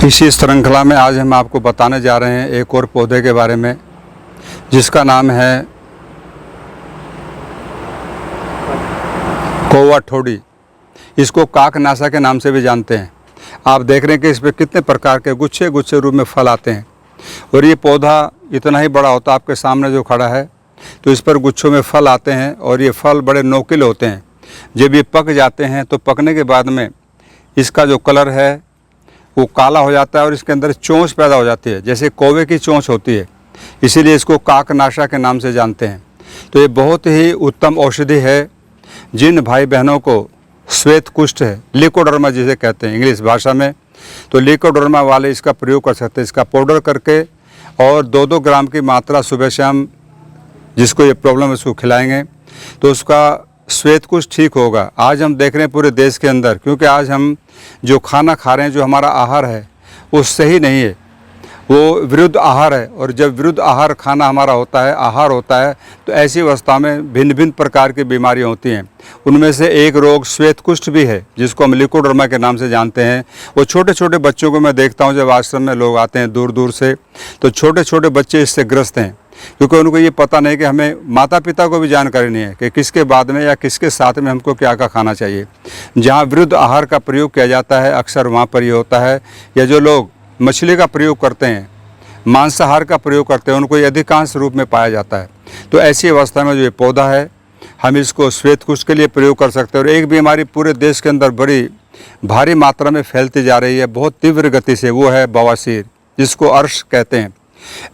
इसी श्रृंखला में आज हम आपको बताने जा रहे हैं एक और पौधे के बारे में जिसका नाम है कौवा ठोड़ी। इसको काकनासा के नाम से भी जानते हैं। आप देख रहे हैं कि इस पर कितने प्रकार के गुच्छे गुच्छे रूप में फल आते हैं और ये पौधा इतना ही बड़ा होता है आपके सामने जो खड़ा है, तो इस पर गुच्छों में फल आते हैं और ये फल बड़े नोकीले होते हैं। जब ये पक जाते हैं तो पकने के बाद में इसका जो कलर है वो काला हो जाता है और इसके अंदर चोंच पैदा हो जाती है, जैसे कौवे की चोंच होती है, इसीलिए इसको काकनाशा के नाम से जानते हैं। तो ये बहुत ही उत्तम औषधि है। जिन भाई बहनों को श्वेत कुष्ठ है, लिकोडर्मा जिसे कहते हैं इंग्लिश भाषा में, तो लिकोडर्मा वाले इसका प्रयोग कर सकते हैं। इसका पाउडर करके और 2-2 ग्राम की मात्रा सुबह शाम जिसको ये प्रॉब्लम है उसको खिलाएंगे तो उसका श्वेत कुष्ठ ठीक होगा। आज हम देख रहे हैं पूरे देश के अंदर, क्योंकि आज हम जो खाना खा रहे हैं, जो हमारा आहार है वो सही नहीं है, वो विरुद्ध आहार है। और जब विरुद्ध आहार खाना हमारा होता है, आहार होता है, तो ऐसी अवस्था में भिन्न भिन्न प्रकार की बीमारियां होती हैं। उनमें से एक रोग श्वेत कुष्ठ भी है जिसको हम लिकोडर्मा के नाम से जानते हैं। वो छोटे छोटे बच्चों को मैं देखता हूँ, जब आश्रम में लोग आते हैं दूर दूर से, तो छोटे छोटे बच्चे इससे ग्रस्त हैं, क्योंकि उनको ये पता नहीं कि हमें माता पिता को भी जानकारी नहीं है कि किसके बाद में या किसके साथ में हमको क्या क्या खाना चाहिए। जहाँ विरुद्ध आहार का प्रयोग किया जाता है अक्सर वहाँ पर ये होता है। या जो लोग मछली का प्रयोग करते हैं, मांसाहार का प्रयोग करते हैं, उनको ये अधिकांश रूप में पाया जाता है। तो ऐसी अवस्था में जो ये पौधा है, हम इसको श्वेत कुष्ठ के लिए प्रयोग कर सकते हैं। और एक बीमारी पूरे देश के अंदर बड़ी भारी मात्रा में फैलती जा रही है, बहुत तीव्र गति से, वो है बवासीर, जिसको अर्श कहते हैं।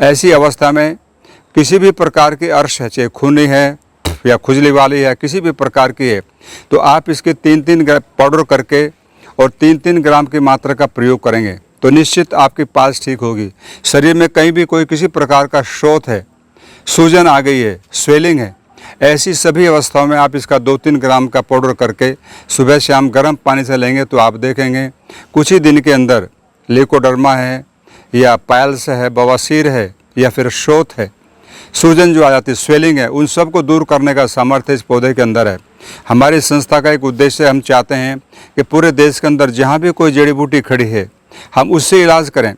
ऐसी अवस्था में किसी भी प्रकार की अर्श है, चाहे खूनी है या खुजली वाली है, किसी भी प्रकार की है, तो आप इसके 3-3 ग्राम पाउडर करके और 3-3 ग्राम की मात्रा का प्रयोग करेंगे तो निश्चित आपकी पास ठीक होगी। शरीर में कहीं भी कोई किसी प्रकार का शोथ है, सूजन आ गई है, स्वेलिंग है, ऐसी सभी अवस्थाओं में आप इसका 2-3 ग्राम का पाउडर करके सुबह शाम गर्म पानी से लेंगे तो आप देखेंगे कुछ ही दिन के अंदर लिकोडर्मा है या पाइल्स है, बवासीर है या फिर शोथ है, सूजन जो आ जाती है, स्वेलिंग है, उन सब को दूर करने का सामर्थ्य इस पौधे के अंदर है। हमारी संस्था का एक उद्देश्य, हम चाहते हैं कि पूरे देश के अंदर जहाँ भी कोई जड़ी बूटी खड़ी है हम उससे इलाज करें।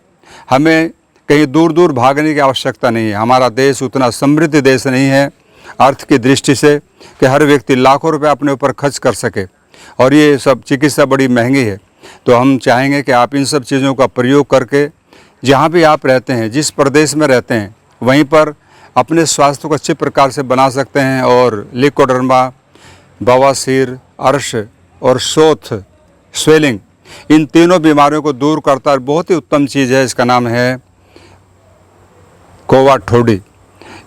हमें कहीं दूर दूर भागने की आवश्यकता नहीं है। हमारा देश उतना समृद्ध देश नहीं है अर्थ की दृष्टि से कि हर व्यक्ति लाखों रुपए अपने ऊपर खर्च कर सके, और ये सब चिकित्सा बड़ी महंगी है। तो हम चाहेंगे कि आप इन सब चीज़ों का प्रयोग करके जहाँ भी आप रहते हैं, जिस प्रदेश में रहते हैं, वहीं पर अपने स्वास्थ्य को अच्छे प्रकार से बना सकते हैं। और लिकोडर्मा, बवासीर, अर्श और शोथ, स्वेलिंग, इन तीनों बीमारियों को दूर करता है। बहुत ही उत्तम चीज़ है, इसका नाम है कौवा ठोड़ी।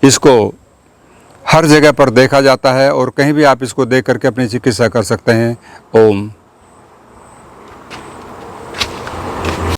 इसको हर जगह पर देखा जाता है और कहीं भी आप इसको देख करके अपनी चिकित्सा कर सकते हैं। ओम।